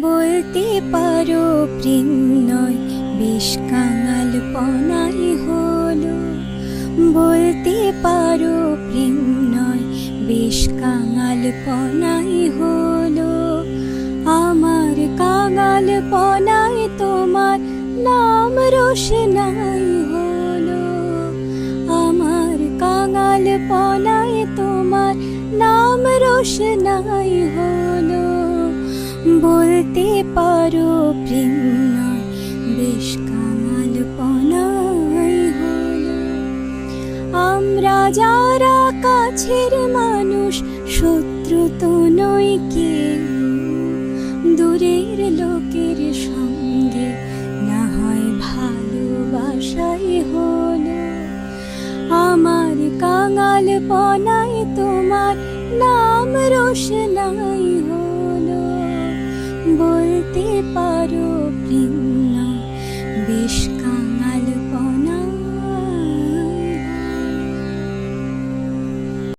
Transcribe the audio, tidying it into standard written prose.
বলতে পারো প্রেম নয় বেশ কাঙাল পনাই হলো। বলতে পারো প্রেম নয় বেশ কাঙাল পনাই হলো। আমার কাঙাল পনাই তোমার নাম রোশনাই হলো। আমার কাঙাল পনাই তোমার নাম রোশনাই হলো। বলতে পারো প্রেম নয় বেশ কাঙাল পনাই হলো। আমরা যারা কাছের মানুষ শত্রু তো নই কেউ, দূরের লোকের সঙ্গে না হয় ভালোবাসাই হলো। আমার কাঙাল পনাই তোমার নাম রোশনাই হলো। বলতে পারো